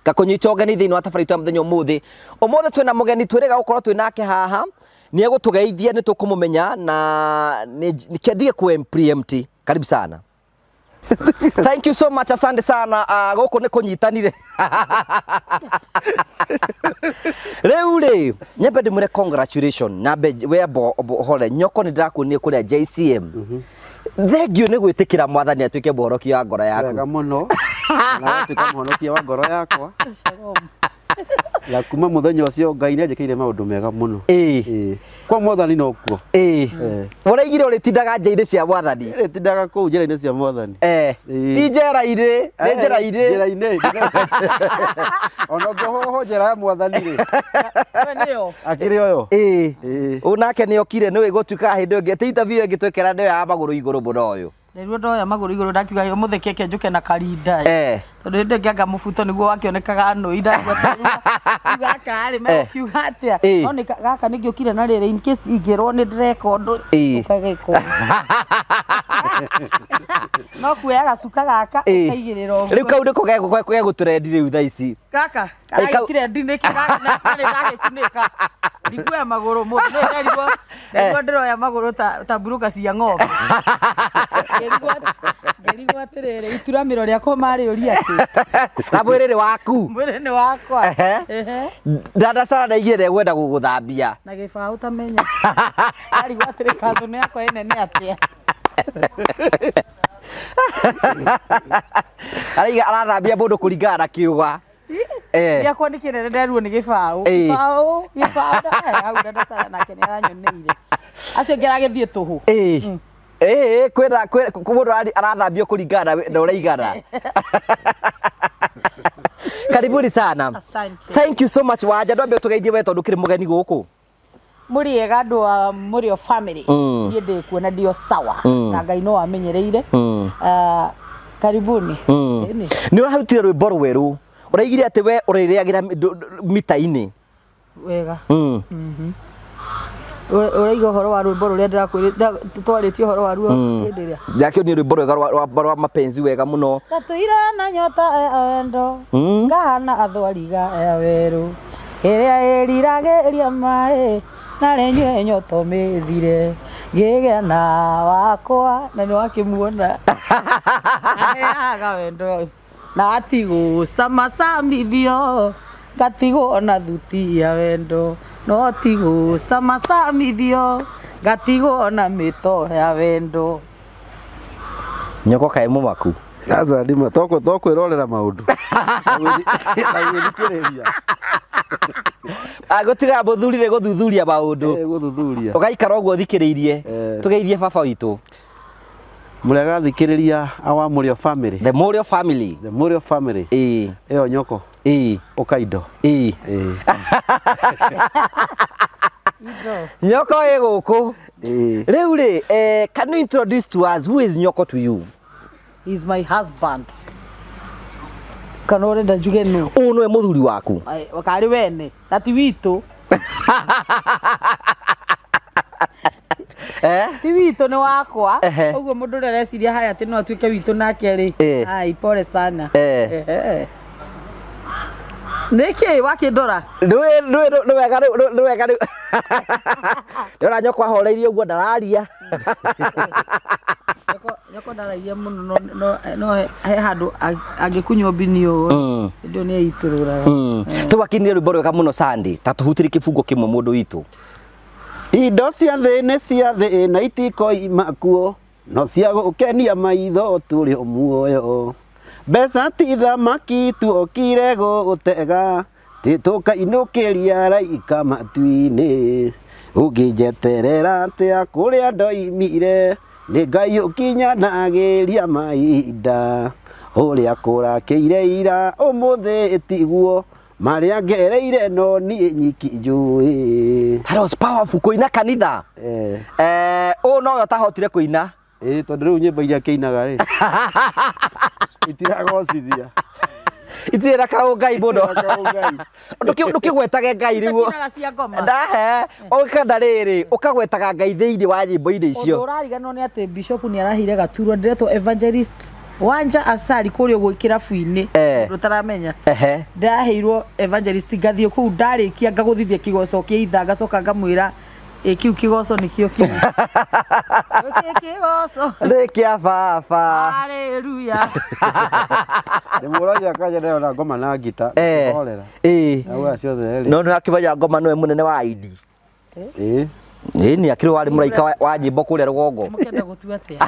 gakunyita ogeni thini wa tabarita muthenyo umuthi twina mugeni twirega gukorwo twinake haha ni egutugeithia ni tukumumenya na ni kiendie ku preempt. Karibu sana. Thank you so much, asante sana. Goko ni kunyitanire Reule nyembe ndimure congratulations nabe webo hole nyoko ni ndakunie kuria JCM. Thengio ni gwitikira mwathani atuike borokia wa ngoro yaku. Wega muno na atuike muhonokia wa ngoro yakwa. Ya kuma muthenya ucio Ngai ni njikire maundu mega muno. Kwa mwathani no kuo. Uraigire uritindaga njeire cia mwathani. Tindaga kuu njera-ini cia mwathani. Ti njera-ini, ni njera-ini. Njera-ini. Ona ngoho njera ya mwathani ri. We nio. Akiri oyo. Unake ni okire ni gutuika hindi ngi ti interview ngitwekera ndio ya maguru iguru muno uyu. Nĩruo ndoya magũrũ igũrũ ndakiuga yo mũthĩ keke njuke na karinda tondũ hĩndĩ ngĩanga mũbuto nĩguo wakĩonekaga nũi ndakiuga karĩ mekiuga atĩa no nĩ gaka nĩ ngĩũkire na rĩrĩ in case ingĩrwo nĩ ndĩreka ũndũ ũkagĩkwo no kuoya gacuka gaka ũkaigĩrĩra ũguo rĩu kau nĩko gegũtũrendi rĩu thaa ici gaka karagĩkire ndinĩki karĩ gagĩkunĩka ndikuoya magũrũ mũthĩ nĩrĩrwo ndĩroya magũrũ ta mburuka cia ng'ombe Ngerigo atirere ituramiro riako mari uria ati na mwiriri waku mwiriri wakwa dada sara ndaigire gwenda guguthambia na giba utamenya ari gwatire kandu ne yakwa enene atia ariga arathambia mundu kuringana na kiuga yakwa ni kinene nderuo ni gibao gibao au dada sara nake ni aranyoneire acio ngeragithie tuhu kwenda mundu arathambio kuringana na uraigana. Karibuni sana. Asante. Thank you so much waja ndwambe tugeithie we tondu kiri mugeni guku muri ega andu a Murio family ni ndi kuona ndio sawa na Ngai no amenyereire karibuni ni urahutire rwimbo rweru uraigire ati we uririagira mita-ini wega uraiga horo wa rwimbo ruria ndirakwirira twarĩtie horo wa ruo hĩndĩ ĩrĩa jakio ni rwimbo rwega rwa mapenzi wega muno tatuira na nyota endo ngahana athwariga weru ĩrĩa ĩriragĩria maĩ na rĩnyue nyoto mĩthire ngĩgĩa na wakwa na nĩ wakĩmuona aheaga wendo na atigũ samithio ngatigwo na thuti ya wendo no tigũ samithio ngatigwo na mĩto ya wendo nyoko kae mumaku Sasa ndima tokwirorera maundu agutiga muthurire guthuthuria maundu guthuthuria ugaikara uguo thikiriirie tugeithie baba witu murega thikiriria awa Murio family the Murio family iyo nyoko ukaindo nyoko guku riu ri can you introduce to us who is nyoko to you? He's my husband. Kanore da juge no. Uno e muthuri waku. Wakari wene. Tati witu. Ti witu ni wakwa. Uguo mundu reciria haya ati no atuike witu nake ri. Ai pole sana. Niki wakindora. Ndu wega. Ndora nyoko ahoreirie uguo ndararia. Nyoko ndararia muno no he handu angikunywo binio ndio ni iturura. Tuwakinie rwimbo rwega muno Sandy tatuhutire kifungo kimwe mundu witu. Indo cia thĩ na itikoima kuo no cia gukenia maitho turi muoyo mbeca ti thamaki tuokire gutega titukainũkĩria raika matu-inĩ ũngĩnjeterera atĩa kũrĩa ndoimire nĩ Ngai ũkinyanagĩria mahinda ũrĩa kũrakĩire ira ũmũthĩ tiguo marĩa ngereire no niĩ nyiki njũĩ. That was powerful kuina kanitha. No utahotire kuina. Tondu riu nyimbo iria kĩinaga rĩ itiragocithia itira ka Ngai muno ndukigwetage Ngai riu ndahe ukanda riri ukagwetaga Ngai thiini wa nyimbo-ini icio. Urariganwo ni ati bishop ni arahire gaturwa ndiretwo evangelist Wanja Asali kuri uguo kirabu-ini ndutaramenya ndaheirwo evangelist ngathie ku ndarikia ngaguthithia kigoco kia itha ngacoka ngamwira kiu kigoco nikio kiu kigoco rikia baba haleluya ndimuragia kaja leo na ngoma na gita korera awe ciothe ri no akibaya ngoma noe munene wa idi ni akiri wari muraika wa nyimbo kuria rugongo mukenda gutua atia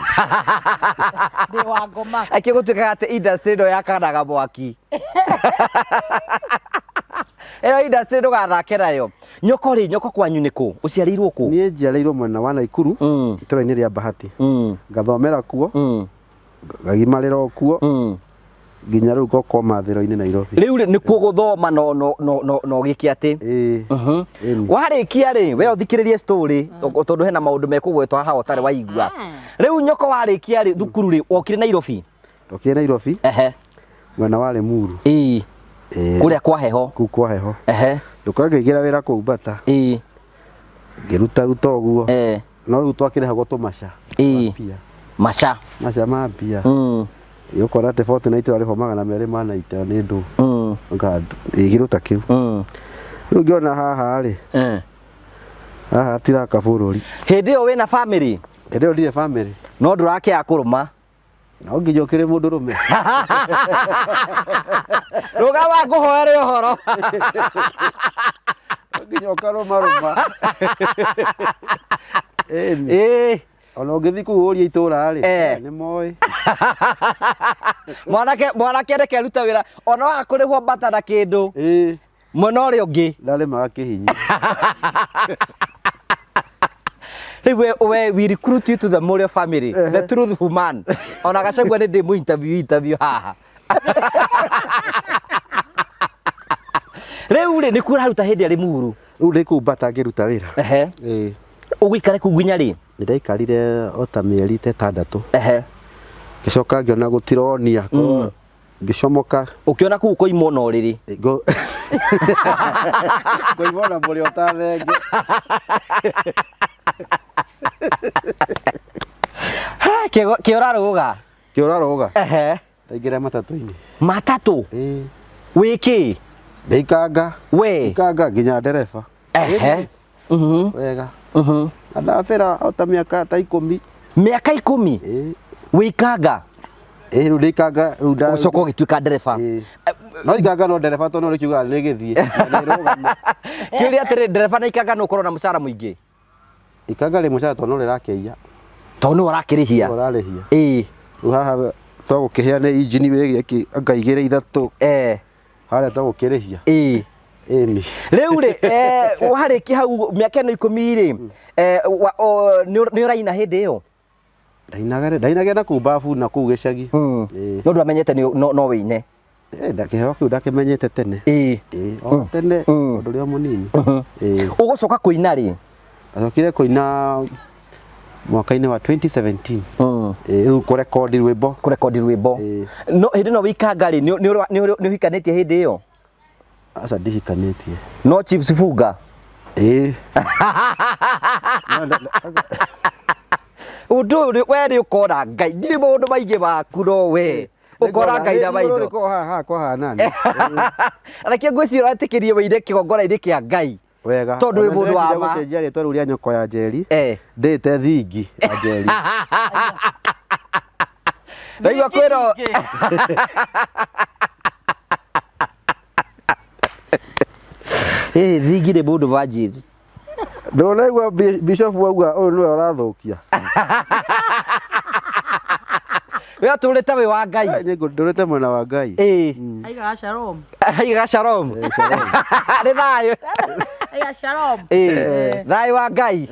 ndi wa ngoma akigutuika ati industry no yakanaga mwaki ero industry ndugathake nayo nyoko kwanyu niku uciarirwo ku nie njiarirwo mwena wa Naikuru itũra-inĩ rĩa Bahati ngathomera kuo ngagimarĩra kuo nginya rĩu ngokoma thĩro-inĩ Nairobi rĩu nĩkuo gũthoma no gĩkĩ atĩ warĩkia rĩ we ũthikĩrĩrie story tondũ hena maũndũ mekũgwetwo haha ũtarĩ waigua rĩu nyoko warĩkia rĩ thukuru rĩ wokire Nairobi okire Nairobi mwena wa Limuru kũrĩa kwa heho kũu kwa heho ngĩingĩra wĩra kũu Bata ngĩruta ũguo no rĩu twakĩrĩhagwo tũmaca maca ma mbia yokora te Fortnite arĩho 290 nĩ ndũ ngĩruta kĩu rĩu ngĩona haha rĩ haha tiraka bũrũri hĩndĩ ĩyo wĩna family hĩndĩ ĩyo ndirĩ family no ndũrakĩaga kũrũma no nginya ũkĩrĩ mũndũ rũme rũgama ngũhoere ũhoro nginya ũkarũma ona ũngĩthiĩ kũu ũrie itũra rĩ nĩ moĩ mwanake reke aruta wĩra ona waga kũrĩhwo Bata na kĩndũ mwena ũrĩa ũngĩ ndarĩmaga kĩhinya rĩu we recruit you to the Morio family the truthful man ona Gachagua nĩ ndĩmũ interview haha rĩu rĩ nĩkuo ũraruta hĩndĩ ya Limuru rĩu ndĩ kũu Bata ngĩruta wĩra ũgũikare kũu nginya rĩ ndaikarire ota mĩeri 6 ngĩcoka ngĩona gũtironia ngĩcomoka ũkĩona kũu koimwo no rĩrĩ ngoimona mũrĩ ũtathenge kĩorarũga ndaingĩra matatũ-inĩ matatũ wĩkĩ ndaikanga nginya ndereba wega andabĩra ota mĩaka ta 10 mĩaka 10 wĩikanga rĩu ndaikanga ũcoka ũgĩtuĩka ndereba no ikanga no ndereba tondũ nĩ kiuga nĩ gĩthiĩ kĩũria atĩrĩ ndereba na ikanga no ũkorwo na mũcara mũingĩ ikanga rĩ mũcara tondũ rĩrakĩia tondũ ũrakĩrĩhia rĩu haha twagũkĩhea nĩ injini wĩgĩ ngaigĩra ithatũ harĩa twagũkĩrĩhia rĩu rĩ warĩkia hau mĩaka ĩno 10 rĩ nĩ ũraina hĩndĩ ĩyo ndainaga na kũu babu na kũu gĩcagi no ndwamenyete no wĩine kĩheo kĩu ndakĩmenyete tene tene ũndũ ũrĩa mũnini ũgũcoka kũina rĩ acokire kũina mwaka-inĩ wa 2017 rĩu kũrekondi rwĩmbo no hĩndĩ no wĩikanga rĩ nĩ ũhikanĩtie hĩndĩ ĩyo aca ndihikanĩtie no Chiefs Funga ũndũ we nĩ ũkora Ngai ndirĩ maũndũ maingĩ maku no we ũkora Ngai na maitho reke ngwĩciria ũretĩkĩrie wĩine kĩgongona-inĩ kĩa Ngai wega tondũ wĩ mũndũ wa ma gũcenjia rĩtwa rĩu rĩa nyoko ya Njeri ndĩte thingi ya Njeri raigua kwĩro thingi nĩ mũndũ Virgin ndũnaigua Bishop wauga ũyũ nĩwe ũrathũkia we atũrĩte wĩ wa Ngai ndũrĩte mwena wa Ngai aigaga Shalom nĩ thayũ aigaga Shalom thayũ wa Ngai